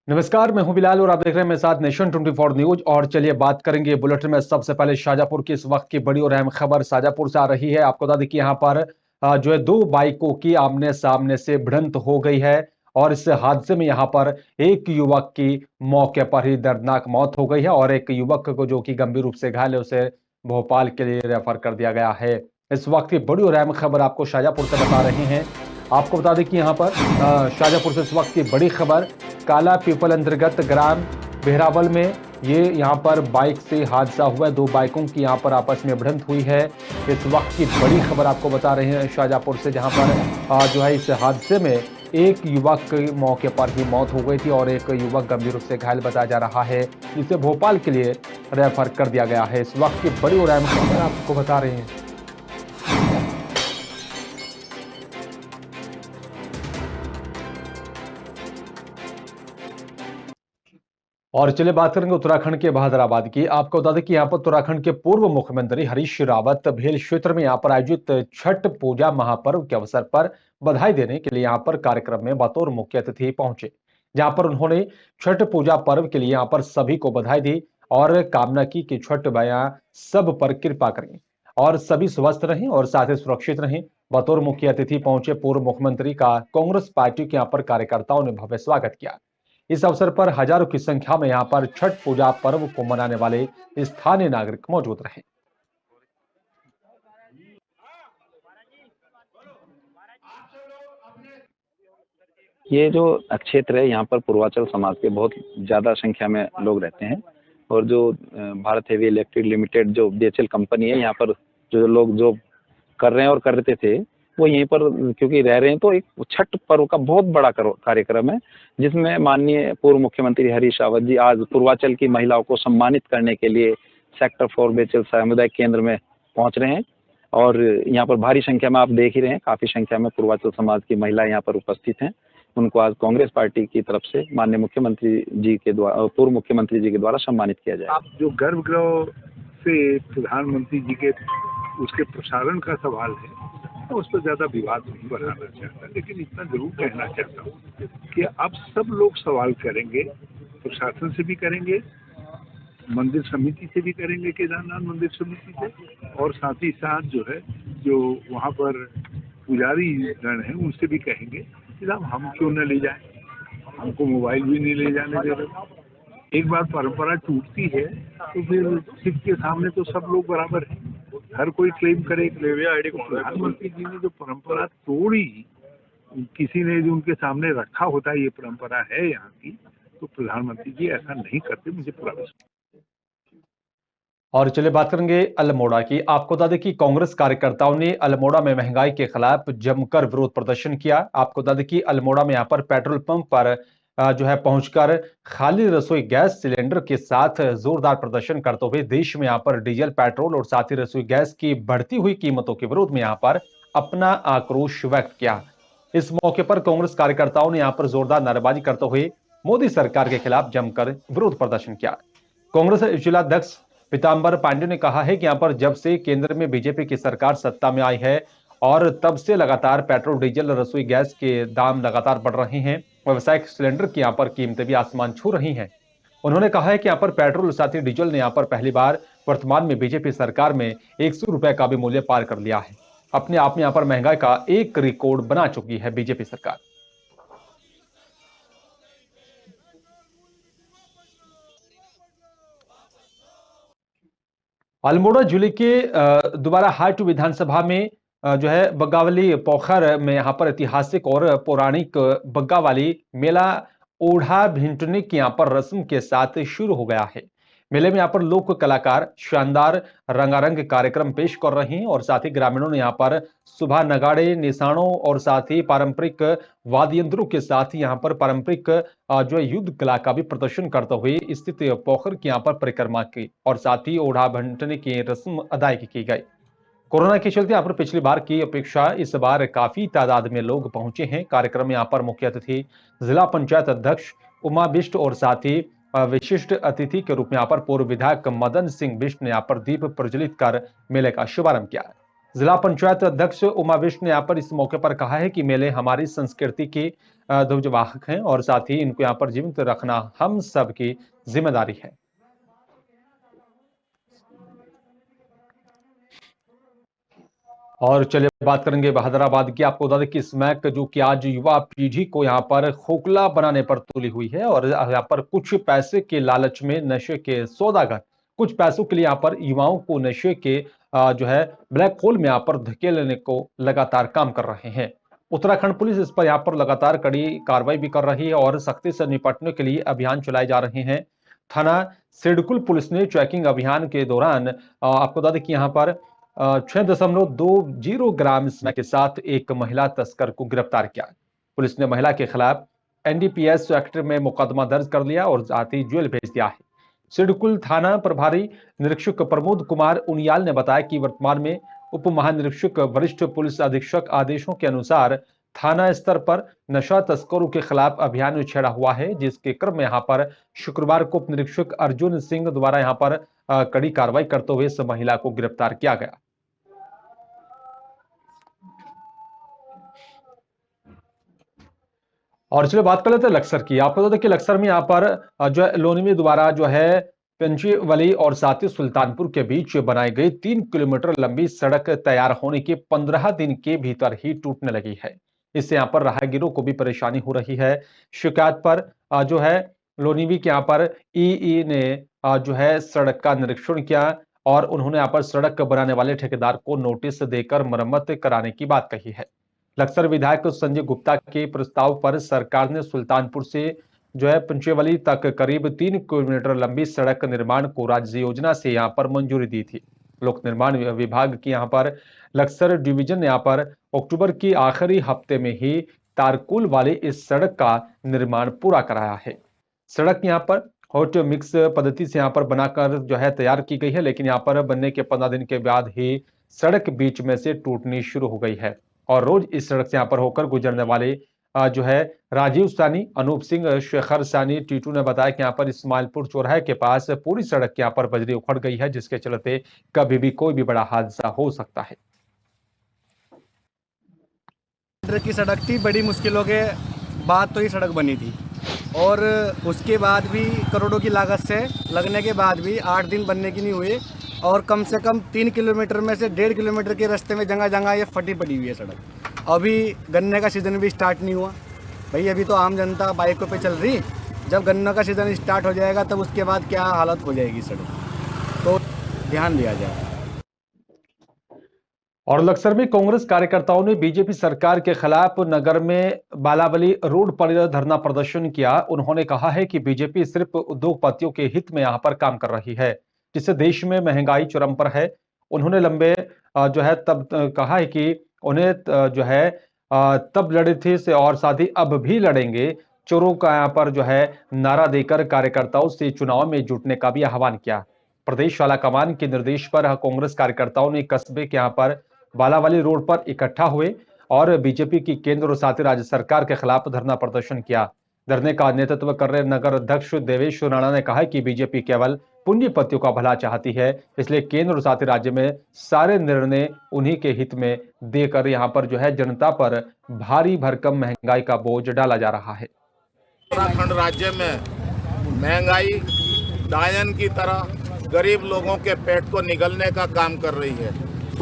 नमस्कार, मैं हूं बिलाल और आप देख रहे हैं मेरे साथ नेशन 24 न्यूज। और चलिए बात करेंगे बुलेटिन में। सबसे पहले शाजापुर की इस वक्त की बड़ी और अहम खबर शाजापुर से आ रही है। आपको बता दें कि यहां पर जो है दो बाइकों की आमने सामने से भिड़ंत हो गई है और इस हादसे में यहां पर एक युवक की मौके पर ही दर्दनाक मौत हो गई है और एक युवक को जो कि गंभीर रूप से घायल है उसे भोपाल के लिए रेफर कर दिया गया है। इस वक्त की बड़ी और अहम खबर आपको शाजापुर से बता रहे हैं। आपको बता दें कि यहां पर शाजापुर से इस वक्त की बड़ी खबर, काला पीपल अंतर्गत ग्राम बेहरावल में ये यहां पर बाइक से हादसा हुआ है। दो बाइकों की यहां पर आपस में भिड़ंत हुई है। इस वक्त की बड़ी खबर आपको बता रहे हैं शाजापुर से, जहां पर जो है इस हादसे में एक युवक की मौके पर ही मौत हो गई थी और एक युवक गंभीर रूप से घायल बताया जा रहा है, जिसे भोपाल के लिए रेफर कर दिया गया है। इस वक्त की बड़ी और अहम खबर आपको बता रहे हैं। और चलिए बात करेंगे उत्तराखंड के बहादुराबाद की। आपको बता दें कि यहां पर उत्तराखंड के पूर्व मुख्यमंत्री हरीश रावत भेल क्षेत्र में यहां पर आयोजित छठ पूजा महापर्व के अवसर पर बधाई देने के लिए यहां पर कार्यक्रम में बतौर मुख्य अतिथि पहुंचे, जहां पर उन्होंने छठ पूजा पर्व के लिए यहां पर सभी को बधाई दी और कामना की कि छठ मैया सब पर कृपा करें और सभी स्वस्थ रहें और साथ ही सुरक्षित रहें। बतौर मुख्य अतिथि पहुंचे पूर्व मुख्यमंत्री का कांग्रेस पार्टी के यहां पर कार्यकर्ताओं ने भव्य स्वागत किया। इस अवसर पर हजारों की संख्या में यहां पर छठ पूजा पर्व को मनाने वाले स्थानीय नागरिक मौजूद रहे। ये जो क्षेत्र है यहाँ पर पूर्वांचल समाज के बहुत ज़्यादा संख्या में लोग रहते हैं और जो भारत हेवी इलेक्ट्रिक लिमिटेड जो बीएचएल कंपनी है, यहाँ पर जो लोग जो कर रहे हैं और करते थे वो यहीं पर क्योंकि रह रहे हैं, तो एक छठ पर्व का बहुत बड़ा कार्यक्रम है जिसमें माननीय पूर्व मुख्यमंत्री हरीश रावत जी आज पूर्वांचल की महिलाओं को सम्मानित करने के लिए सेक्टर 4 बीएचएल सामुदायिक केंद्र में पहुंच रहे हैं। और यहाँ पर भारी संख्या में आप देख ही रहे हैं, काफ़ी संख्या में पूर्वांचल समाज की महिलाएं यहाँ पर उपस्थित हैं। उनको आज कांग्रेस पार्टी की तरफ से माननीय मुख्यमंत्री जी के द्वारा, पूर्व मुख्यमंत्री जी के द्वारा सम्मानित किया जाए। आप जो गर्भगृह से प्रधानमंत्री जी के उसके प्रसारण का सवाल है, तो उस पर ज्यादा विवाद नहीं बढ़ाना चाहता, लेकिन इतना जरूर कहना चाहता हूँ कि अब सब लोग सवाल करेंगे, प्रशासन से भी करेंगे, मंदिर समिति से भी करेंगे, केदारनाथ मंदिर समिति से, और साथ ही साथ जो है जो वहाँ पर पुजारी गण है उनसे भी कहेंगे कि साहब हम क्यों न ले जाएं, हमको मोबाइल भी नहीं ले जाने दे रहे। एक बार परंपरा टूटती है तो फिर सिख के सामने तो सब लोग बराबर हैं, हर कोई क्लेम करे। प्रधानमंत्री जी ने जो परंपरा तोड़ी, किसी ने जो उनके सामने रखा होता है ये परंपरा है यहाँ की, तो प्रधानमंत्री जी ऐसा नहीं करते, मुझे पूरा विश्वास। और चलिए बात करेंगे अल्मोड़ा की। आपको बता दें कि कांग्रेस कार्यकर्ताओं ने अल्मोड़ा में महंगाई के खिलाफ जमकर विरोध प्रदर्शन किया। आपको बता दें कि अल्मोड़ा में यहां पर पेट्रोल पंप पर जो है पहुंचकर खाली रसोई गैस सिलेंडर के साथ जोरदार प्रदर्शन करते हुए देश में यहां पर डीजल, पेट्रोल और साथ ही रसोई गैस की बढ़ती हुई कीमतों के विरोध में यहां पर अपना आक्रोश व्यक्त किया। इस मौके पर कांग्रेस कार्यकर्ताओं ने यहां पर जोरदार नारेबाजी करते हुए मोदी सरकार के खिलाफ जमकर विरोध प्रदर्शन किया। कांग्रेस जिलाध्यक्ष पीतांबर पांडे ने कहा है कि यहां पर जब से केंद्र में बीजेपी की सरकार सत्ता में आई है और तब से लगातार पेट्रोल, डीजल, रसोई गैस के दाम लगातार बढ़ रहे हैं। व्यावसायिक सिलेंडर की यहां पर कीमतें भी आसमान छू रही हैं। उन्होंने कहा है कि यहां पर पेट्रोल साथ ही डीजल ने यहां पर पहली बार वर्तमान में बीजेपी सरकार में 100 रुपए का भी मूल्य पार कर लिया है। अपने आप में यहां पर महंगाई का एक रिकॉर्ड बना चुकी है बीजेपी सरकार। अल्मोड़ा जिले के दोबारा हाट विधानसभा में जो है बग्गावली पोखर में यहां पर ऐतिहासिक और पौराणिक बग्गावाली मेला ओढ़ा भिंटने की यहां पर रस्म के साथ शुरू हो गया है। मेले में यहां पर लोक कलाकार शानदार रंगारंग कार्यक्रम पेश कर रहे हैं और साथ ही ग्रामीणों ने यहां पर सुबह नगाड़े, निशानों और साथ ही पारंपरिक वाद्य यंत्रों के साथ ही यहां पर पारंपरिक जो है युद्ध कला का भी प्रदर्शन करते हुए स्थित पोखर की यहां पर परिक्रमा की और साथ ही ओढ़ा भंटने की रस्म अदायगी की गई। कोरोना के चलते यहाँ पर पिछली बार की अपेक्षा इस बार काफी तादाद में लोग पहुंचे हैं। कार्यक्रम में यहाँ पर मुख्य अतिथि जिला पंचायत अध्यक्ष उमा बिष्ट और साथ ही विशिष्ट अतिथि के रूप में यहाँ पर पूर्व विधायक मदन सिंह बिष्ट ने यहाँ पर दीप प्रज्वलित कर मेले का शुभारंभ किया। जिला पंचायत अध्यक्ष उमा विष्ट ने यहाँ पर इस मौके पर कहा है कि मेले हमारी संस्कृति की ध्वजवाहक हैं और साथ ही इनको यहाँ पर जीवित रखना हम सबकी जिम्मेदारी है। और चलिए बात करेंगे बहादुराबाद की। आपको बता दें कि स्मैक जो कि आज युवा पीढ़ी को यहाँ पर खोखला बनाने पर तुली हुई है और यहाँ पर कुछ पैसे के लालच में नशे के सौदागर कुछ पैसों के लिए यहाँ पर युवाओं को नशे के जो है ब्लैक होल में यहाँ पर धकेलने को लगातार काम कर रहे हैं। उत्तराखंड पुलिस इस पर यहाँ पर लगातार कड़ी कार्रवाई भी कर रही है और सख्ती से निपटने के लिए अभियान चलाए जा रहे हैं। थाना सिडकुल पुलिस ने चेकिंग अभियान के दौरान आपको बता दें कि यहाँ पर 6.20 ग्राम स्मैक के साथ एक महिला तस्कर को गिरफ्तार किया। पुलिस ने महिला के खिलाफ एनडीपीएस एक्ट में मुकदमा दर्ज कर लिया और साथ ही जेल भेज दिया है। सिडकुल थाना प्रभारी निरीक्षक प्रमोद कुमार उनियाल ने बताया कि वर्तमान में उप महानिरीक्षक वरिष्ठ पुलिस अधीक्षक आदेशों के अनुसार थाना स्तर पर नशा तस्करों के खिलाफ अभियान छेड़ा हुआ है, जिसके क्रम में यहाँ पर शुक्रवार को उप निरीक्षक अर्जुन सिंह द्वारा यहाँ पर कड़ी कार्रवाई करते हुए इस महिला को गिरफ्तार किया गया। और चलिए बात कर लेते हैं लक्सर की। आपको बता दें कि लक्सर में यहाँ पर जो है लोनिमी द्वारा जो है पंचीवली और साथ ही सुल्तानपुर के बीच बनाई गई 3 किलोमीटर लंबी सड़क तैयार होने के 15 दिन के भीतर ही टूटने लगी है। इससे यहाँ पर राहगीरों को भी परेशानी हो रही है। शिकायत पर जो है लोनिमी के यहाँ पर ईई ने जो है सड़क का निरीक्षण किया और उन्होंने यहाँ पर सड़क बनाने वाले ठेकेदार को नोटिस देकर मरम्मत कराने की बात कही है। लक्सर विधायक संजय गुप्ता के प्रस्ताव पर सरकार ने सुल्तानपुर से जो है पंचेवली तक करीब 3 किलोमीटर लंबी सड़क निर्माण को राज्य योजना से यहां पर मंजूरी दी थी। लोक निर्माण विभाग की यहां पर लक्सर डिवीजन ने यहां पर अक्टूबर की आखिरी हफ्ते में ही तारकुल वाली इस सड़क का निर्माण पूरा कराया है। सड़क यहां पर हॉट मिक्स पद्धति से यहां पर बनाकर जो है तैयार की गई है, लेकिन यहां पर बनने के 15 दिन के बाद ही सड़क बीच में से टूटनी शुरू हो गई है और रोज इस सड़क से यहाँ पर होकर गुजरने वाले जो है राजीव सानी, अनूप सिंह, शेखर सानी टीटू ने बताया कि यहाँ पर इस्माइलपुर चौराहे के पास पूरी सड़क के यहाँ पर बजरी उखड़ गई है, जिसके चलते कभी भी कोई भी बड़ा हादसा हो सकता है। की सड़क थी, बड़ी मुश्किलों के बाद तो ये सड़क बनी थी और उसके बाद भी करोड़ों की लागत से लगने के बाद भी 8 दिन बनने की नहीं हुई और कम से कम 3 किलोमीटर में से 1.5 किलोमीटर के रास्ते में जगह जगह ये फटी पड़ी हुई है सड़क। अभी गन्ने का सीज़न भी स्टार्ट नहीं हुआ भाई, अभी तो आम जनता बाइकों पे चल रही। जब गन्ने का सीज़न स्टार्ट हो जाएगा तब उसके बाद क्या हालत हो जाएगी सड़क, तो ध्यान दिया जाए। और लक्सर में कांग्रेस कार्यकर्ताओं ने बीजेपी सरकार के खिलाफ नगर में बालावली रोड पर धरना प्रदर्शन किया। उन्होंने कहा है कि बीजेपी सिर्फ उद्योगपतियों के हित में यहाँ पर काम कर रही है, जिससे देश में महंगाई चरम पर है। उन्होंने लंबे जो है तब कहा है कि उन्हें जो है तब लड़े थे से और साथ ही अब भी लड़ेंगे। चोरों का यहाँ पर जो है नारा देकर कार्यकर्ताओं से चुनाव में जुटने का भी आह्वान किया। प्रदेश आलाकमान के निर्देश पर कांग्रेस कार्यकर्ताओं ने कस्बे के यहाँ पर बालावली रोड पर इकट्ठा हुए और बीजेपी की केंद्र और साथ ही राज्य सरकार के खिलाफ धरना प्रदर्शन किया। धरने का नेतृत्व कर रहे नगर अध्यक्ष देवेश राणा ने कहा कि बीजेपी केवल पूंजीपतियों का भला चाहती है, इसलिए केंद्र और साथ ही राज्य में सारे निर्णय उन्हीं के हित में देकर यहां पर जो है जनता पर भारी भरकम महंगाई का बोझ डाला जा रहा है। उत्तराखंड राज्य में महंगाई डायन की तरह गरीब लोगों के पेट को निगलने का काम कर रही है।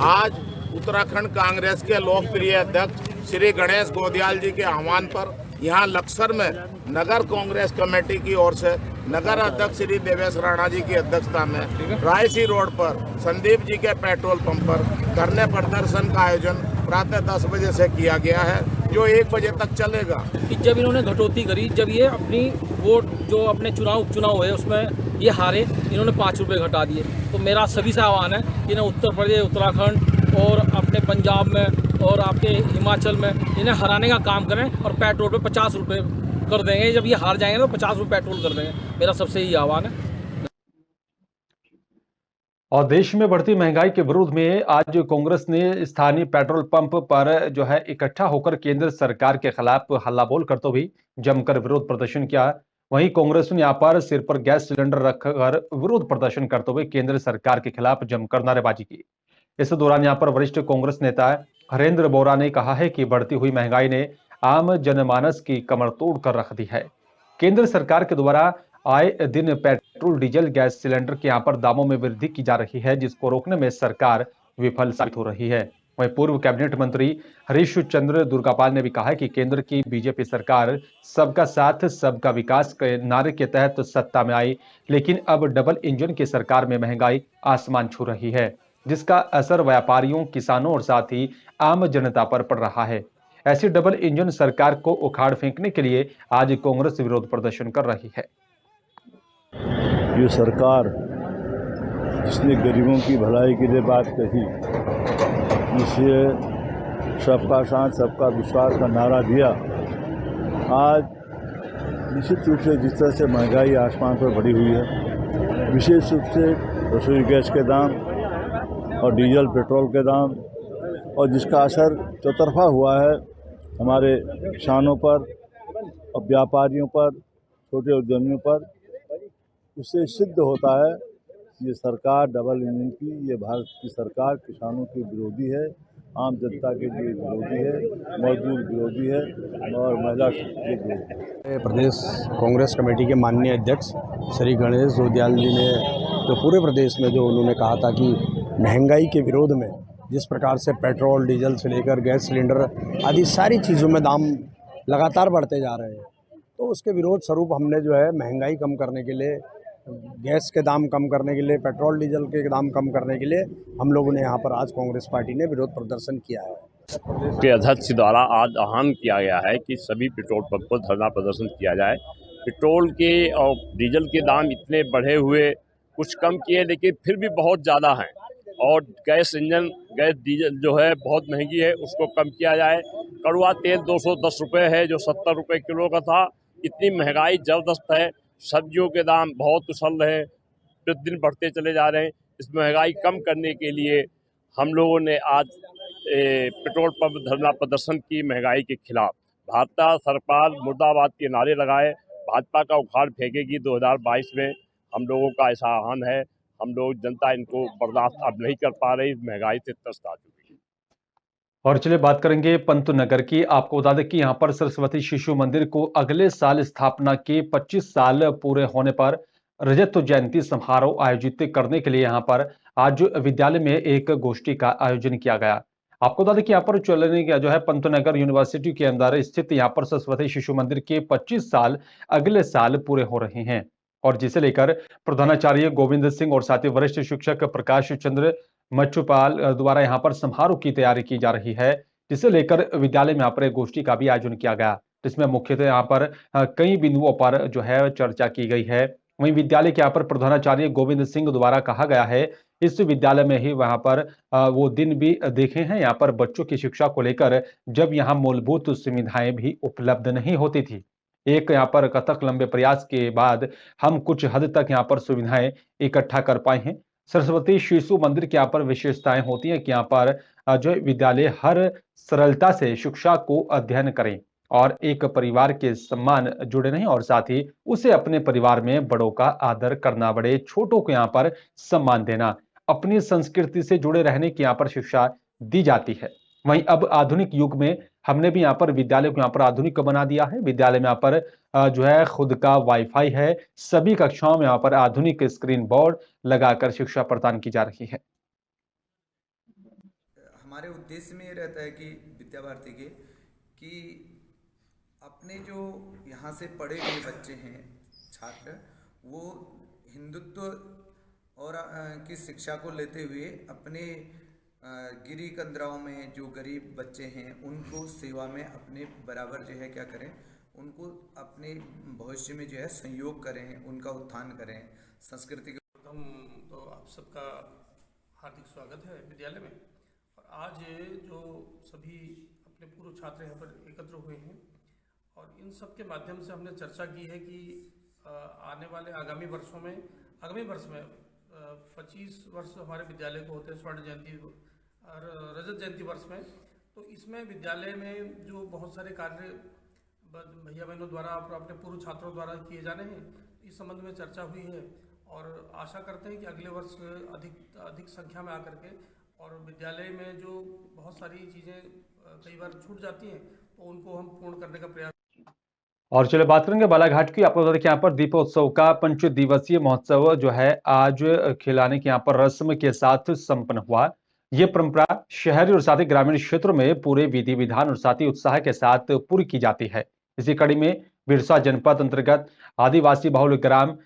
आज उत्तराखंड कांग्रेस के लोकप्रिय अध्यक्ष श्री गणेश गोदियाल जी के आह्वान पर यहाँ लक्सर में नगर कांग्रेस कमेटी की ओर से नगर अध्यक्ष श्री देवेश राणा जी की अध्यक्षता में रायसी रोड पर संदीप जी के पेट्रोल पंप पर धरने प्रदर्शन का आयोजन प्रातः 10 बजे से किया गया है, जो 1 बजे तक चलेगा। कि जब इन्होंने घटौती करी, जब ये अपनी वोट जो अपने उपचुनाव हुए उसमें ये हारे, इन्होंने 5 रुपये घटा दिए। तो मेरा सभी से आह्वान है कि इन्हें उत्तर प्रदेश, उत्तराखंड और अपने पंजाब में और आपके हिमाचल में इन्हें हराने का काम करें और पेट्रोल पे 50 रुपये कर देंगे। जब ये हार जाएंगे तो 50 रुपये पेट्रोल कर देंगे। मेरा सबसे यही आह्वान है। और देश में बढ़ती महंगाई के विरोध में आज कांग्रेस ने स्थानीय पेट्रोल पंप पर जो है इकट्ठा होकर केंद्र सरकार के खिलाफ हल्ला बोल करते हुए जमकर विरोध प्रदर्शन किया। वहीं कांग्रेस ने यहाँ पर सिर पर गैस सिलेंडर रखकर विरोध प्रदर्शन करते हुए केंद्र सरकार के खिलाफ जमकर नारेबाजी की। इस दौरान यहां पर वरिष्ठ कांग्रेस नेता हरेंद्र बोरा ने कहा है कि बढ़ती हुई महंगाई ने आम जनमानस की कमर तोड़ कर रख दी है। केंद्र सरकार के द्वारा आए दिन पेट्रोल, डीजल, गैस सिलेंडर के यहां पर दामों में वृद्धि की जा रही है, जिसको रोकने में सरकार विफल साबित हो रही है। वहीं पूर्व कैबिनेट मंत्री हरीश चंद्र दुर्गापाल ने भी कहा है कि केंद्र की बीजेपी सरकार सबका साथ सबका विकास के नारे के तहत सत्ता में आई, लेकिन अब डबल इंजन की सरकार में महंगाई आसमान छू रही है, जिसका असर व्यापारियों, किसानों और साथ ही आम जनता पर पड़ रहा है। ऐसी डबल इंजन सरकार को उखाड़ फेंकने के लिए आज कांग्रेस विरोध प्रदर्शन कर रही है। ये सरकार जिसने गरीबों की भलाई के लिए बात कही, जिसे सबका साथ सबका विश्वास का नारा दिया, आज निश्चित रूप से जिस तरह से महंगाई आसमान पर बढ़ी हुई है, विशेष रूप से रसोई गैस के दाम और डीजल पेट्रोल के दाम, और जिसका असर चौतरफा हुआ है हमारे किसानों पर और व्यापारियों पर, छोटे उद्यमियों पर, उससे सिद्ध होता है ये सरकार डबल इंजन की, ये भारत की सरकार किसानों की विरोधी है, आम जनता के लिए विरोधी है, मजदूर विरोधी है और महिला के विरोधी है। प्रदेश कांग्रेस कमेटी के माननीय अध्यक्ष श्री गणेश जोदियाल जी ने जो पूरे प्रदेश में जो उन्होंने कहा था कि महंगाई के विरोध में जिस प्रकार से पेट्रोल, डीजल से लेकर गैस सिलेंडर आदि सारी चीज़ों में दाम लगातार बढ़ते जा रहे हैं, तो उसके विरोध स्वरूप हमने जो है महंगाई कम करने के लिए, गैस के दाम कम करने के लिए, पेट्रोल डीजल के दाम कम करने के लिए हम लोगों ने यहाँ पर आज कांग्रेस पार्टी ने विरोध प्रदर्शन किया है। के अध्यक्ष द्वारा आज आह्वान किया गया है कि सभी पेट्रोल पंप पर धरना प्रदर्शन किया जाए। पेट्रोल के और डीजल के दाम इतने बढ़े हुए, कुछ कम किए लेकिन फिर भी बहुत ज़्यादा हैं, और गैस डीजल जो है बहुत महंगी है, उसको कम किया जाए। कड़वा तेल 210 रुपये है जो 70 रुपये किलो का था। इतनी महंगाई जबरदस्त है, सब्जियों के दाम बहुत उछल रहे हैं, प्रतिदिन बढ़ते चले जा रहे हैं। इस महंगाई कम करने के लिए हम लोगों ने आज पेट्रोल पंप धरना प्रदर्शन की महंगाई के खिलाफ। भाजपा सरकार मुर्दाबाद के नारे लगाए, भाजपा का उखाड़ फेंकेगी 2022 में, हम लोगों का ऐसा आह्वान है। हम लोग जनता इनको बर्दाश्त अब नहीं कर पा रही, महंगाई से त्रस्त आ चुकी है। और चलिए बात करेंगे पंतनगर की। आपको बता दें कि यहां पर सरस्वती शिशु मंदिर को अगले साल स्थापना के 25 साल पूरे होने पर रजत जयंती समारोह आयोजित करने के लिए यहां पर आज विद्यालय में एक गोष्ठी का आयोजन किया गया। आपको बता दें कि यहाँ पर चलने का जो है पंतनगर यूनिवर्सिटी के अंदर स्थित यहाँ पर सरस्वती शिशु मंदिर के 25 साल अगले साल पूरे हो रहे हैं, और जिसे लेकर प्रधानाचार्य गोविंद सिंह और साथ ही वरिष्ठ शिक्षक प्रकाश चंद्र मच्छुपाल द्वारा यहाँ पर समारोह की तैयारी की जा रही है, जिसे लेकर विद्यालय में यहाँ पर एक गोष्ठी का भी आयोजन किया गया, जिसमें मुख्यतः यहाँ पर कई बिंदुओं पर जो है चर्चा की गई है। वहीं विद्यालय के यहाँ पर प्रधानाचार्य गोविंद सिंह द्वारा कहा गया है, इस विद्यालय में ही वहां पर वो दिन भी देखे हैं यहाँ पर बच्चों की शिक्षा को लेकर, जब यहाँ मूलभूत सुविधाएं भी उपलब्ध नहीं होती थी। एक यहाँ पर कथक लंबे प्रयास के बाद हम कुछ हद तक यहाँ पर सुविधाएं इकट्ठा कर पाए हैं। सरस्वती शिशु मंदिर के यहाँ पर विशेषताएं होती हैं कि यहाँ पर जो विद्यालय हर सरलता से शिक्षा को अध्ययन करें और एक परिवार के सम्मान जुड़े रहें, और साथ ही उसे अपने परिवार में बड़ों का आदर करना, बड़े छोटों को यहाँ पर सम्मान देना, अपनी संस्कृति से जुड़े रहने की यहाँ पर शिक्षा दी जाती है। वहीं अब आधुनिक युग में हमने भी यहाँ पर विद्यालय को यहाँ पर आधुनिक बना दिया है। विद्यालय में यहाँ पर जो है खुद का वाईफाई है, सभी कक्षाओं में यहाँ पर आधुनिक स्क्रीन बोर्ड लगाकर शिक्षा प्रदान की जा रही है। हमारे उद्देश्य में ये रहता है कि विद्या भारती के कि अपने जो यहाँ से पढ़े हुए बच्चे हैं, छात्र, वो हिंदुत्व और की शिक्षा को लेते हुए अपने गिरी कंदराओं में जो गरीब बच्चे हैं उनको सेवा में अपने बराबर जो है क्या करें, उनको अपने भविष्य में जो है सहयोग करें, उनका उत्थान करें। संस्कृति के तो आप सबका हार्दिक स्वागत है विद्यालय में। और आज जो सभी अपने पूर्व छात्र यहाँ पर एकत्र हुए हैं और इन सब के माध्यम से हमने चर्चा की है कि आने वाले आगामी वर्ष में 25 वर्ष हमारे विद्यालय को होते हैं स्वर्ण जयंती और रजत जयंती वर्ष में। तो इसमें विद्यालय में जो बहुत सारे कार्य भैया बहनों द्वारा और अपने पूर्व छात्रों द्वारा किए जाने हैं, इस संबंध में चर्चा हुई है और आशा करते हैं कि अगले वर्ष अधिक संख्या में आकर के और विद्यालय में जो बहुत सारी चीज़ें कई बार छूट जाती हैं तो उनको हम पूर्ण करने का प्रयास। और चलिए बात करेंगे बालाघाट की। आपको बता दें कि यहाँ पर दीपोत्सव का 5 दिवसीय महोत्सव जो है आज खिलाने की यहाँ पर रस्म के साथ संपन्न हुआ। ये परंपरा शहरी और साथ ही ग्रामीण क्षेत्रों में पूरे विधि विधान और साथ ही उत्साह के साथ पूरी की जाती है। इसी कड़ी में बिरसा जनपद अंतर्गत आदिवासी बहुल ग्राम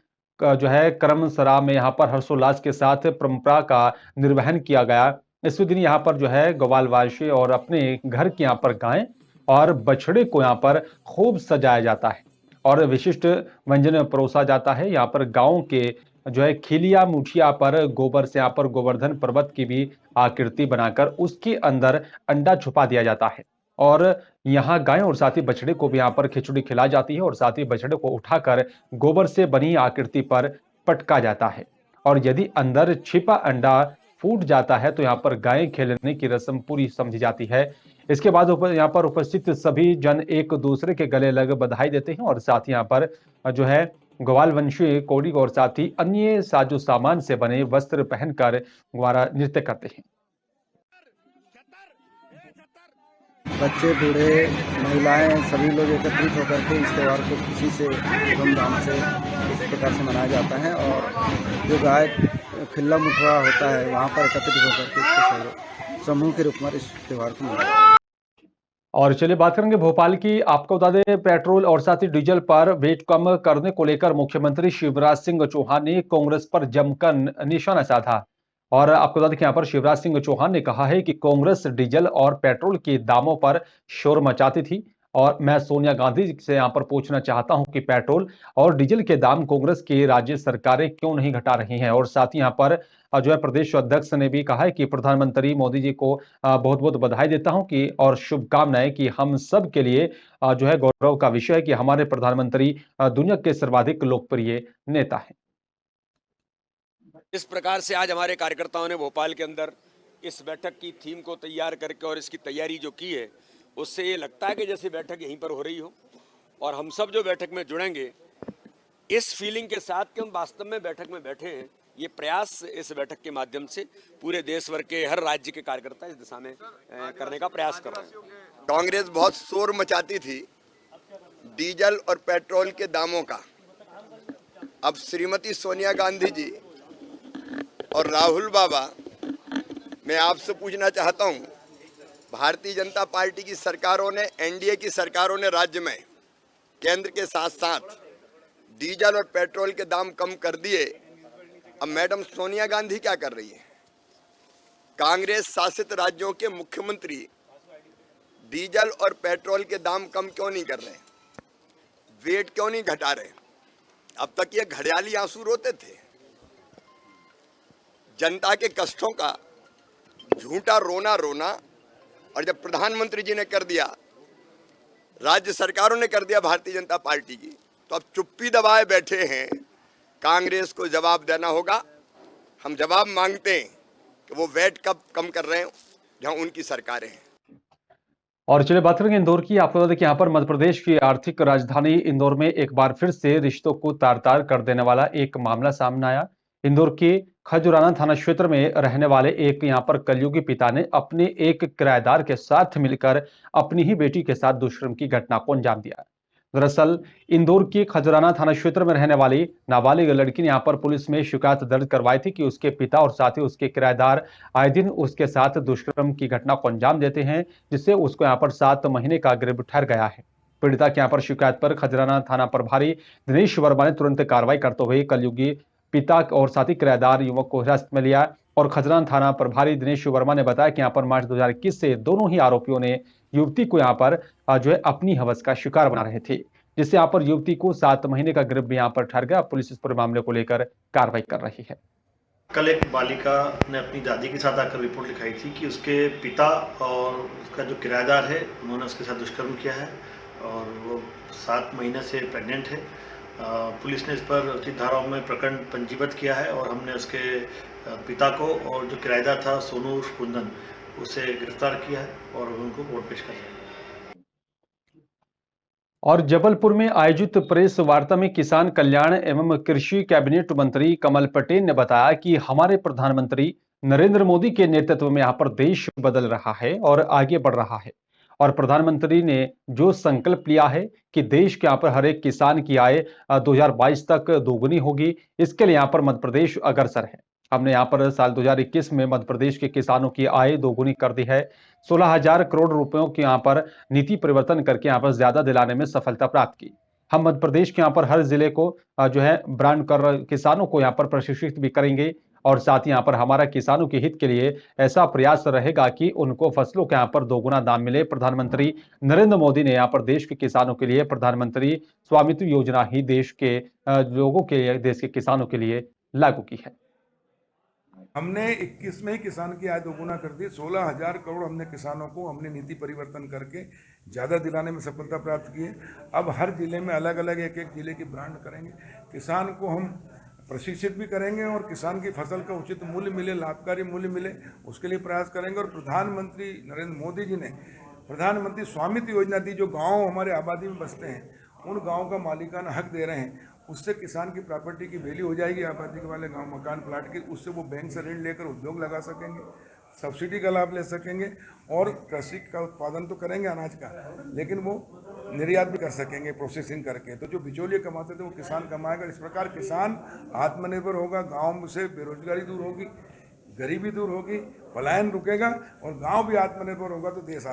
जो है करमसरा में यहाँ पर हर्षोल्लास के साथ परंपरा का निर्वहन किया गया। इस दिन यहाँ पर जो है ग्वालवासी और अपने घर की यहाँ पर गायें और बछड़े को यहाँ पर खूब सजाया जाता है और विशिष्ट व्यंजन परोसा जाता है। यहाँ पर गांव के जो है खिलिया मुठिया पर गोबर से यहाँ पर गोवर्धन पर्वत की भी आकृति बनाकर उसके अंदर अंडा छुपा दिया जाता है और यहाँ गाय और साथ ही बछड़े को भी यहाँ पर खिचड़ी खिलाई जाती है और साथ ही बछड़े को उठाकर गोबर से बनी आकृति पर पटका जाता है और यदि अंदर छिपा अंडा फूट जाता है तो यहाँ पर गाय खेलने की रस्म पूरी समझी जाती है। इसके बाद यहाँ पर उपस्थित सभी जन एक दूसरे के गले लग बधाई देते हैं और साथ ही यहाँ पर जो है ग्वाल वंशी कोड़ी और साथ ही अन्य साजो सामान से बने वस्त्र पहनकर ग्वारा नृत्य करते हैं। बच्चे बूढ़े महिलाएं सभी लोग एकत्रित होकर के इस त्यौहार को खुशी से धूमधाम से इस प्रकार से मनाया जाता है और जो गाय खिल्ला मुठवा होता है वहाँ पर एकत्रित होकर के इसको समूह के रूप में इस त्यौहार को मनाया। और चलिए बात करेंगे भोपाल की। आपको बता दें पेट्रोल और साथ ही डीजल पर वेट कम करने को लेकर मुख्यमंत्री शिवराज सिंह चौहान ने कांग्रेस पर जमकर निशाना साधा और आपको बता दें कि यहाँ पर शिवराज सिंह चौहान ने कहा है कि कांग्रेस डीजल और पेट्रोल के दामों पर शोर मचाती थी और मैं सोनिया गांधी से यहाँ पर पूछना चाहता हूं कि पेट्रोल और डीजल के दाम कांग्रेस की राज्य सरकारें क्यों नहीं घटा रही हैं। और साथ ही यहाँ पर जो है प्रदेश अध्यक्ष ने भी कहा है कि प्रधानमंत्री मोदी जी को बहुत बहुत बधाई देता हूं कि और शुभकामनाएं कि हम सब के लिए जो है गौरव का विषय है कि हमारे प्रधानमंत्री दुनिया के सर्वाधिक लोकप्रिय नेता हैं। इस प्रकार से आज हमारे कार्यकर्ताओं ने भोपाल के अंदर इस बैठक की थीम को तैयार करके और इसकी तैयारी जो की है उससे ये लगता है कि जैसे बैठक यहीं पर हो रही हो और हम सब जो बैठक में जुड़ेंगे इस फीलिंग के साथ कि हम वास्तव में बैठक में बैठे हैं। ये प्रयास इस बैठक के माध्यम से पूरे देश भर के हर राज्य के कार्यकर्ता इस दिशा में करने का प्रयास कर रहे हैं। कांग्रेस बहुत शोर मचाती थी डीजल और पेट्रोल के दामों का। अब श्रीमती सोनिया गांधी जी और राहुल बाबा, मैं आपसे पूछना चाहता हूं, भारतीय जनता पार्टी की सरकारों ने, एनडीए की सरकारों ने राज्य में केंद्र के साथ साथ डीजल और पेट्रोल के दाम कम कर दिए। अब मैडम सोनिया गांधी क्या कर रही है? कांग्रेस शासित राज्यों के मुख्यमंत्री डीजल और पेट्रोल के दाम कम क्यों नहीं कर रहे? वेट क्यों नहीं घटा रहे? अब तक ये घड़ियाली आंसू रोते थे। जनता के कष्टों का झूठा रोना और जब प्रधानमंत्री जी ने कर दिया, राज्य सरकारों ने कर दिया भारतीय जनता पार्टी की, तो अब चुप्पी दबाए बैठे हैं। कांग्रेस को जवाब देना होगा। हम जवाब मांगते हैं कि वो वेट कब कम कर रहे हैं जहां उनकी सरकारें हैं। और चलिए बात करेंगे इंदौर की। आपको बता दें कि यहाँ पर मध्य प्रदेश की आर्थिक राजधानी इंदौर में एक बार फिर से रिश्तों को तार-तार कर देने वाला एक मामला सामने आया। इंदौर के खजुराना थाना क्षेत्र में रहने वाले एक यहाँ पर कलयुगी पिता ने अपने एक किराएदार के साथ मिलकर अपनी ही बेटी के साथ दुष्कर्म की घटना को अंजाम दिया। दरअसल इंदौर के खजुराना थाना क्षेत्र में रहने वाली नाबालिग लड़की ने यहाँ पर पुलिस में शिकायत दर्ज करवाई थी कि उसके पिता और साथ ही उसके किराएदार आए दिन उसके साथ दुष्कर्म की घटना को अंजाम देते हैं, जिससे उसको यहाँ पर 7 महीने का गिरफ्त ठहर गया है। पीड़िता की यहाँ पर शिकायत पर खजुराना थाना प्रभारी दिनेश वर्मा ने तुरंत कार्रवाई करते हुए कलयुगी पिता और साथ ही किराएदार युवक को हिरासत में लिया और खजुराना थाना प्रभारी दिनेश वर्मा ने बताया कि यहाँ पर मार्च 2021 से दोनों ही आरोपियों ने युवती को यहाँ पर जो है अपनी हवस का शिकार बना रहे थे, जिससे यहाँ पर युवती को 7 महीने का गिरफ्त भी यहाँ पर ठहर गया। पुलिस इस पूरे मामले को लेकर कार्रवाई कर रही है। कल एक बालिका ने अपनी दादी के साथ आकर रिपोर्ट लिखाई थी कि उसके पिता और उसका जो किराएदार है उन्होंने उसके साथ दुष्कर्म किया है और वो 7 महीने से प्रेग्नेंट है। पुलिस ने इस पर उचित धाराओं में प्रकरण पंजीबद्ध किया है और हमने उसके पिता को और जो किराएदार था सोनू कुंदन उसे गिरफ्तार किया है और उनको कोर्ट पेश कर रहे हैं। और जबलपुर में आयोजित प्रेस वार्ता में किसान कल्याण एवं कृषि कैबिनेट मंत्री कमल पटेल ने बताया कि हमारे प्रधानमंत्री नरेंद्र मोदी के नेतृत्व में यहाँ पर देश बदल रहा है और आगे बढ़ रहा है। और प्रधानमंत्री ने जो संकल्प लिया है कि देश के यहाँ पर हर एक किसान की आय 2022 तक दोगुनी होगी, इसके लिए यहाँ पर मध्य प्रदेश अग्रसर है। हमने यहाँ पर साल 2021 में मध्य प्रदेश के किसानों की आय दोगुनी कर दी है। 16,000 करोड़ रुपयों की यहाँ पर नीति परिवर्तन करके यहाँ पर ज्यादा दिलाने में सफलता प्राप्त की। हम मध्य प्रदेश के यहाँ पर हर जिले को जो है ब्रांड कर किसानों को यहाँ पर प्रशिक्षित भी करेंगे और साथ ही यहाँ पर हमारा किसानों के हित के लिए ऐसा प्रयास रहेगा कि उनको फसलों के यहाँ पर दोगुना दाम मिले। प्रधानमंत्री नरेंद्र मोदी ने यहाँ पर देश के किसानों के लिए प्रधानमंत्री स्वामित्व योजना ही देश के लोगों के लिए, देश के किसानों के लिए लागू की है। हमने 21 में ही किसान की आय दोगुना कर दी। 16,000 करोड़ हमने किसानों को हमने नीति परिवर्तन करके ज़्यादा दिलाने में सफलता प्राप्त की है। अब हर जिले में अलग अलग एक एक जिले की ब्रांड करेंगे। किसान को हम प्रशिक्षित भी करेंगे और किसान की फसल का उचित मूल्य मिले, लाभकारी मूल्य मिले, उसके लिए प्रयास करेंगे। और प्रधानमंत्री नरेंद्र मोदी जी ने प्रधानमंत्री स्वामित्व योजना दी, जो गाँव हमारे आबादी में बसते हैं उन गाँव का मालिकाना हक दे रहे हैं। उससे किसान की प्रॉपर्टी की वैल्यू हो जाएगी, आबादी के वाले गांव मकान प्लाट की, उससे वो बैंक से ऋण लेकर उद्योग लगा सकेंगे, सब्सिडी का लाभ ले सकेंगे और कृषि का उत्पादन तो करेंगे अनाज का, लेकिन वो निर्यात भी कर सकेंगे प्रोसेसिंग करके। तो जो बिचौलिए कमाते थे वो किसान कमाएगा। इस प्रकार किसान आत्मनिर्भर होगा, गाँव से बेरोजगारी दूर होगी, गरीबी दूर होगी, पलायन रुकेगा और गाँव भी आत्मनिर्भर होगा तो देश।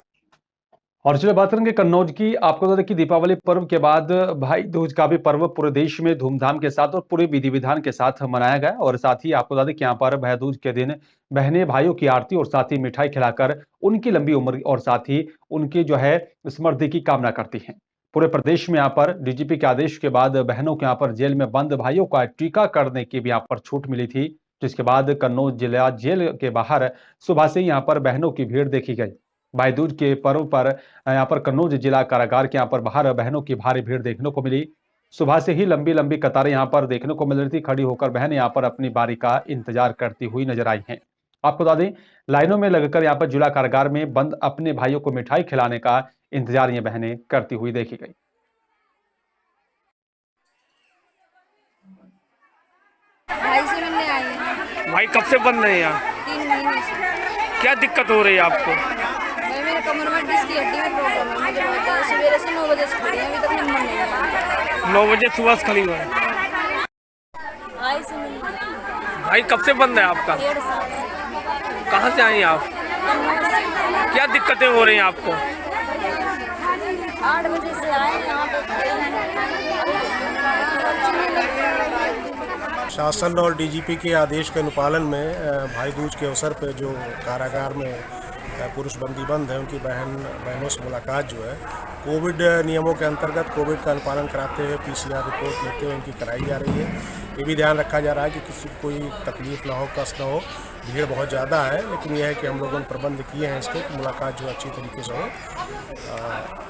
और चलिए बात करेंगे कन्नौज की। आपको बता दें कि दीपावली पर्व के बाद भाई दूज का भी पर्व पूरे देश में धूमधाम के साथ और पूरे विधि विधान के साथ मनाया गया। और साथ ही आपको बता दें कि यहाँ पर भाई दूज के दिन बहनें भाइयों की आरती और साथ ही मिठाई खिलाकर उनकी लंबी उम्र और साथ ही उनकी जो है समृद्धि की कामना करती हैं। पूरे प्रदेश में यहाँ पर डीजीपी के आदेश के बाद बहनों को यहाँ पर जेल में बंद भाइयों का टीका करने की भी यहाँ पर छूट मिली थी, जिसके बाद कन्नौज जिला जेल के बाहर सुबह से यहाँ पर बहनों की भीड़ देखी गई। भाई दूज के पर्व पर यहाँ पर कन्नौज जिला कारागार के यहाँ पर बाहर बहनों की भारी भीड़ देखने को मिली। सुबह से ही लंबी लंबी कतारें यहाँ पर देखने को मिल रही थी। खड़ी होकर बहनें यहाँ पर अपनी बारी का इंतजार करती हुई नजर आई हैं। आपको बता दें लाइनों में लगकर यहाँ पर जिला कारागार में बंद अपने भाइयों को मिठाई खिलाने का इंतजार ये बहनें करती हुई देखी गई। भाई कब से बंद है यहाँ? 3 महीने से। क्या दिक्कत हो रही है आपको? भाई मेरे कमर में डिस्क की हड्डी में प्रॉब्लम है। मुझे बहुत ज़्यादा सवेरे से 9 बजे से खड़ी है, अभी तक नंबर नहीं आया। 9 बजे सुबह से खड़ी हुआ है। आई से मिली। भाई कब से बंद है आपका? 1.5 साल से। कहाँ से आई आप? क्या दिक्कतें हो रही हैं आपको? 8 बजे से आए यहाँ शासन और डीजीपी के आदेश के अनुपालन में भाई दूज के अवसर पर जो कारागार में पुरुष बंदी बंद है उनकी बहनों से मुलाकात जो है कोविड नियमों के अंतर्गत कोविड का अनुपालन कराते हुए PCR रिपोर्ट लेते हुए इनकी कराई जा रही है। ये भी ध्यान रखा जा रहा है कि किसी को कोई तकलीफ ना हो, कष्ट ना हो। भीड़ बहुत ज़्यादा है, लेकिन यह है कि हम लोगों ने प्रबंध किए हैं इसके कि मुलाकात जो अच्छी तरीके से हो।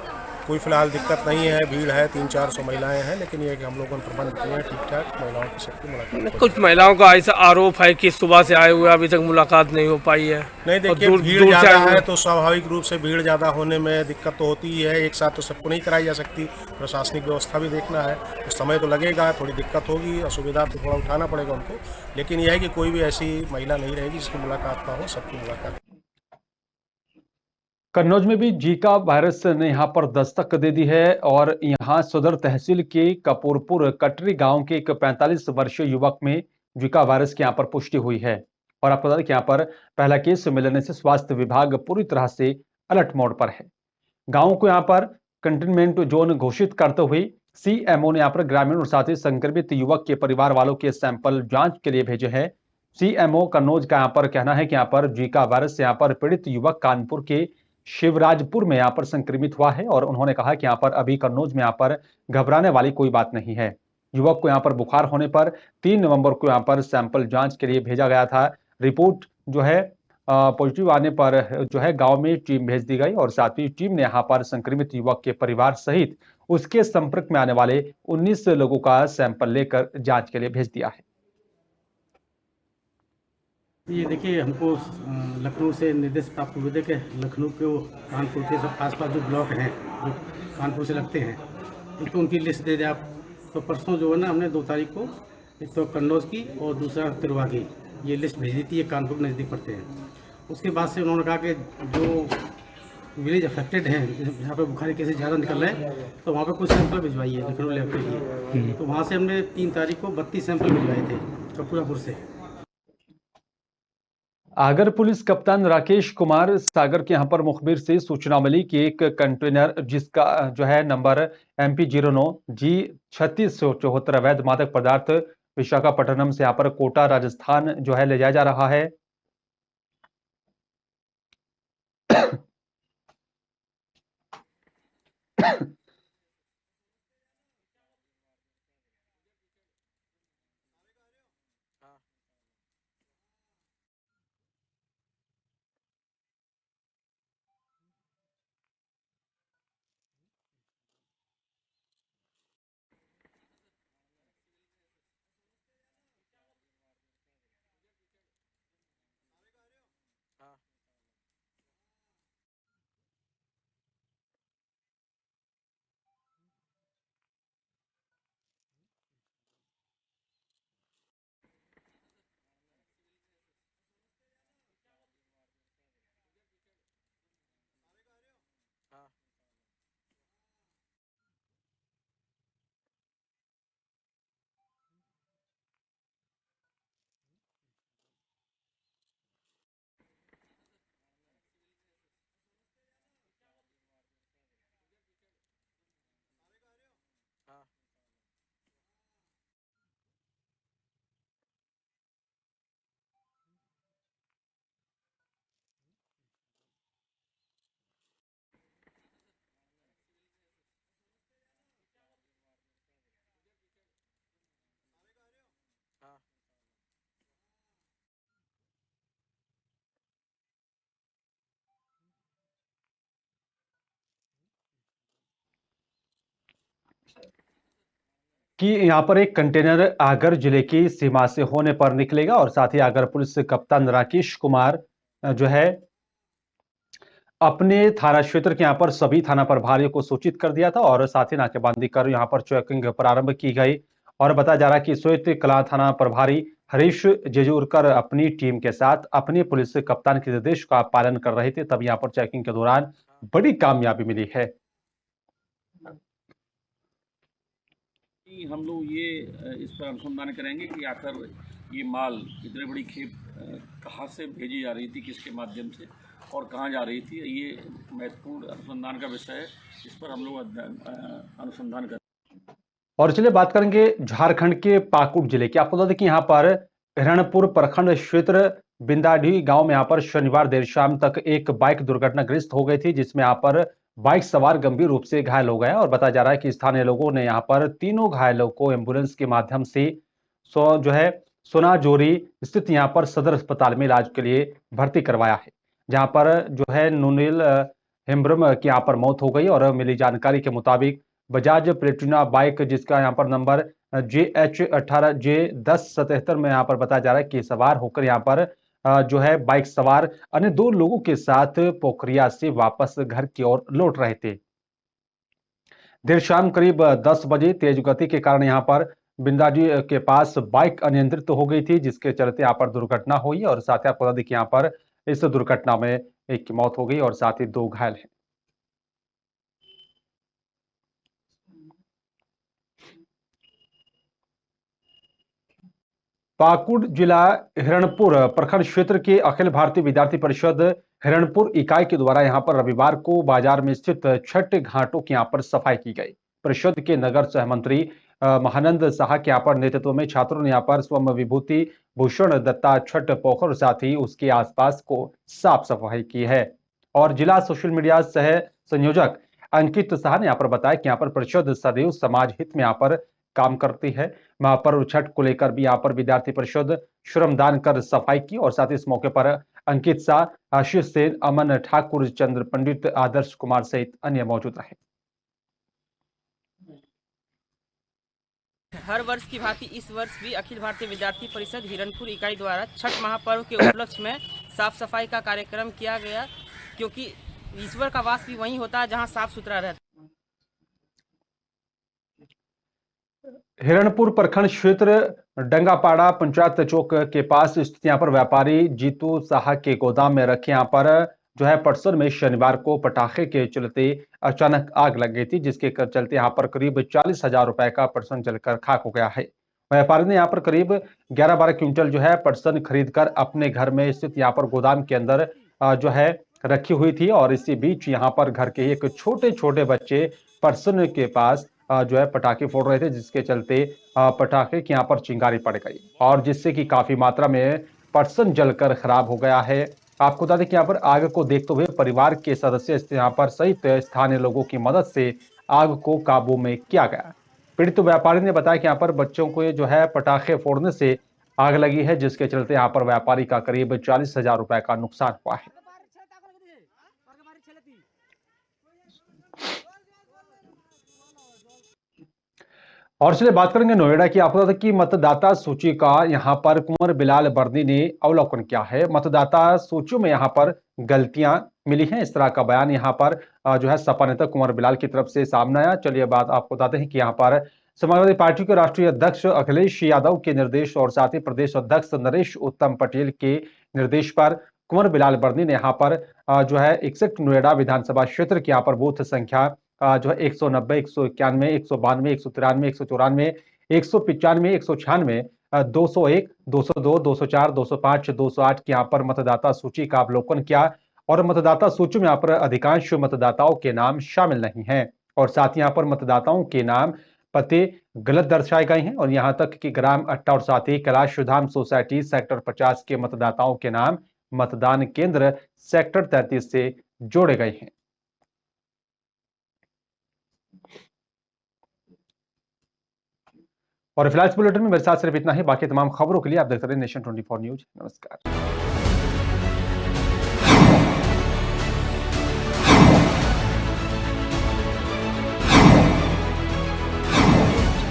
कोई फिलहाल दिक्कत नहीं है, भीड़ है, 300-400 महिलाएं हैं, लेकिन ये है कि हम लोगों ने प्रबंध किए हैं ठीक ठाक, महिलाओं की सबकी मुलाकात। कुछ महिलाओं का ऐसा आरोप है कि सुबह से आए हुए अभी तक मुलाकात नहीं हो पाई है। नहीं देखिए, भीड़ ज़्यादा है तो स्वाभाविक रूप से भीड़ ज़्यादा होने में दिक्कत तो होती ही है। एक साथ तो सबको नहीं कराई जा सकती, प्रशासनिक व्यवस्था भी देखना है, तो समय तो लगेगा, थोड़ी दिक्कत होगी, असुविधा तो थोड़ा उठाना पड़ेगा उनको। लेकिन यह है कि कोई भी ऐसी महिला नहीं रहेगी जिसकी मुलाकात ना हो, सबकी मुलाकात। कन्नौज में भी जीका वायरस ने यहां पर दस्तक दे दी है और यहां सदर तहसील के कपूरपुर कटरी गांव के एक 45 वर्षीय युवक में जीका वायरस की यहां पर पुष्टि हुई है। और आपको बता दें कि यहां पर पहला केस मिलने से स्वास्थ्य विभाग पूरी तरह से अलर्ट मोड पर है। गांव को यहां पर कंटेनमेंट जोन घोषित करते हुए CMO ने यहां पर ग्रामीण और साथ ही संक्रमित युवक के परिवार वालों के सैंपल जांच के लिए भेजे हैं। CMO कन्नौज का यहां पर कहना है कि यहां पर जीका वायरस से यहां पर पीड़ित युवक कानपुर के शिवराजपुर में यहाँ पर संक्रमित हुआ है और उन्होंने कहा कि यहाँ पर अभी कन्नौज में यहाँ पर घबराने वाली कोई बात नहीं है। युवक को यहाँ पर बुखार होने पर 3 नवंबर को यहाँ पर सैंपल जांच के लिए भेजा गया था। रिपोर्ट जो है पॉजिटिव आने पर जो है गांव में टीम भेज दी गई और साथ ही टीम ने यहाँ पर संक्रमित युवक के परिवार सहित उसके संपर्क में आने वाले 19 लोगों का सैंपल लेकर जांच के लिए भेज दिया है। ये देखिए, हमको लखनऊ से निर्देश प्राप्त हुए थे कि लखनऊ के कानपुर के सब आसपास जो ब्लॉक हैं जो कानपुर से लगते हैं, एक तो उनकी लिस्ट दे दें आप। तो परसों जो है ना, हमने 2 तारीख को एक तो कन्नौज की और दूसरा तिरवा की ये लिस्ट भेज दी थी, ये कानपुर नज़दीक पड़ते हैं। उसके बाद से उन्होंने कहा कि जो विलेज अफेक्टेड हैं, जहाँ पे बुखारी केसेस ज़्यादा निकल रहे हैं, तो वहाँ पे कुछ सैंपल भिजवाइए लखनऊ लैब के लिए। तो वहाँ से हमने 3 तारीख को 32 सैंपल भिजवाए थे कपूरापुर से। आगर पुलिस कप्तान राकेश कुमार सागर के यहाँ पर मुखबिर से सूचना मिली कि एक कंटेनर जिसका जो है नंबर MP09G3674 अवैध मादक पदार्थ विशाखापट्टनम से यहाँ पर कोटा राजस्थान जो है ले जाया जा रहा है। कि यहाँ पर एक कंटेनर आगर जिले की सीमा से होने पर निकलेगा और साथ ही आगर पुलिस कप्तान राकेश कुमार जो है अपने थाना क्षेत्र के यहाँ पर सभी थाना प्रभारियों को सूचित कर दिया था और साथ ही नाकेबंदी कर यहाँ पर चेकिंग प्रारंभ की गई। और बताया जा रहा है कि सोयत कला थाना प्रभारी हरीश जेजूरकर अपनी टीम के साथ अपने पुलिस कप्तान के निर्देश का पालन कर रहे थे, तब यहाँ पर चेकिंग के दौरान बड़ी कामयाबी मिली है। हम लोग ये इस पर अनुसंधान करेंगे कि आखिर ये माल इतनी बड़ी खेप कहाँ से भेजी जा रही थी, किसके माध्यम से और कहाँ जा रही थी। ये महत्वपूर्ण अनुसंधान का विषय है, इस पर हम लोग अनुसंधान करेंगे। और चलिए बात करेंगे झारखंड के पाकुड़ जिले की। आपको बता दें कि यहाँ पर हिरणपुर प्रखंड क्षेत्र बिंदाडी गांव में यहाँ पर शनिवार देर शाम तक एक बाइक दुर्घटनाग्रस्त हो गई थी, जिसमें यहाँ पर बाइक सवार गंभीर रूप से घायल हो गए और बताया जा रहा है कि स्थानीय लोगों ने यहाँ पर तीनों घायलों को एम्बुलेंस के माध्यम से सोनाजोरी स्थित यहाँ पर सदर अस्पताल में इलाज के लिए भर्ती करवाया है, जहाँ पर जो है नुनील हेम्ब्रम की यहाँ पर मौत हो गई। और मिली जानकारी के मुताबिक बजाज प्लेटिना बाइक जिसका यहाँ पर नंबर JH18J1077 में यहाँ पर बताया जा रहा है कि सवार होकर यहाँ पर जो है बाइक सवार अन्य 2 लोगों के साथ पोखरिया से वापस घर की ओर लौट रहे थे। देर शाम करीब 10 बजे तेज गति के कारण यहाँ पर बिंदाजी के पास बाइक अनियंत्रित हो गई थी, जिसके चलते यहाँ पर दुर्घटना हुई और साथ ही आपको बता दें कि यहाँ पर इस दुर्घटना में एक की मौत हो गई और साथ ही 2 घायल हैं। पाकुड़ जिला हिरणपुर प्रखंड क्षेत्र के अखिल भारतीय विद्यार्थी परिषद हिरणपुर इकाई के द्वारा यहां पर रविवार को बाजार में स्थित छठ घाटों की यहां पर सफाई की गई। परिषद के नगर सहमंत्री महानंद शाह के यहाँ पर नेतृत्व में छात्रों ने यहाँ पर स्वम विभूति भूषण दत्ता छठ पोखर साथ ही उसके आसपास को साफ सफाई की है। और जिला सोशल मीडिया सह संयोजक अंकित शाह ने यहाँ पर बताया कि यहाँ पर परिषद सदैव समाज हित में यहाँ पर काम करती है। महापर्व छठ को लेकर भी यहाँ पर विद्यार्थी परिषद श्रमदान कर सफाई की और साथ ही इस मौके पर अंकित शाह, आशीष सेन, अमन ठाकुर, चंद्र पंडित, आदर्श कुमार सहित अन्य मौजूद रहे। हर वर्ष की भांति इस वर्ष भी अखिल भारतीय विद्यार्थी परिषद हिरणपुर इकाई द्वारा छठ महापर्व के उपलक्ष्य में साफ सफाई का कार्यक्रम किया गया, क्योंकि ईश्वर का वास भी वहीं होता है जहां साफ सुथरा रहता है। हिरणपुर प्रखंड क्षेत्र डंगापाड़ा पंचायत चौक के पास स्थित यहाँ पर व्यापारी जीतू साहा के गोदाम में रखे यहाँ पर जो है पटसन में शनिवार को पटाखे के चलते अचानक आग लग गई थी, जिसके चलते यहाँ पर करीब 40,000 रुपए का पटसन जलकर खाक हो गया है। व्यापारी ने यहाँ पर करीब 11-12 क्विंटल जो है पटसन खरीद कर अपने घर में स्थित यहाँ पर गोदाम के अंदर जो है रखी हुई थी, और इसी बीच यहाँ पर घर के एक छोटे छोटे बच्चे पटसन के पास जो है पटाखे फोड़ रहे थे, जिसके चलते पटाखे की यहाँ पर चिंगारी पड़ गई और जिससे कि काफी मात्रा में पटसन जलकर खराब हो गया है। आपको बता दें कि यहाँ पर आग को देखते हुए परिवार के सदस्य यहाँ पर सहित स्थानीय लोगों की मदद से आग को काबू में किया गया। पीड़ित व्यापारी ने बताया कि यहाँ पर बच्चों को जो है पटाखे फोड़ने से आग लगी है, जिसके चलते यहाँ पर व्यापारी का करीब 40,000 रुपए का नुकसान हुआ है। और चलिए बात करेंगे नोएडा की। आपको बता दें कि मतदाता सूची का यहाँ पर कुंवर बिलाल वर्दी ने अवलोकन किया है। मतदाता सूचियों में यहाँ पर गलतियां मिली हैं, इस तरह का बयान यहाँ पर जो है सपा नेता कुंवर बिलाल की तरफ से सामने आया। चलिए बात आपको बताते हैं कि यहाँ पर समाजवादी पार्टी के राष्ट्रीय अध्यक्ष अखिलेश यादव के निर्देश और साथ ही प्रदेश अध्यक्ष नरेश उत्तम पटेल के निर्देश पर कुंवर बिलाल वर्दी ने यहाँ पर जो है 61 नोएडा विधानसभा क्षेत्र की यहाँ पर बूथ संख्या जो है 190, 191, 192, 193, 194, 195, 196, 201, 202, 204, 205, 208 की यहाँ पर मतदाता सूची का अवलोकन किया और मतदाता सूची में यहाँ पर अधिकांश मतदाताओं के नाम शामिल नहीं हैं और साथ ही यहाँ पर मतदाताओं के नाम पते गलत दर्शाए गए हैं और यहाँ तक कि ग्राम अट्टा और साथ ही कैलाश धाम सोसाइटी सेक्टर 50 के मतदाताओं के नाम मतदान केंद्र सेक्टर 33 से जोड़े गए हैं। और फिलहाल इस बुलेटिन में मेरे साथ सिर्फ इतना ही। बाकी तमाम खबरों के लिए आप देखते रहिए नेशन 24 न्यूज। नमस्कार।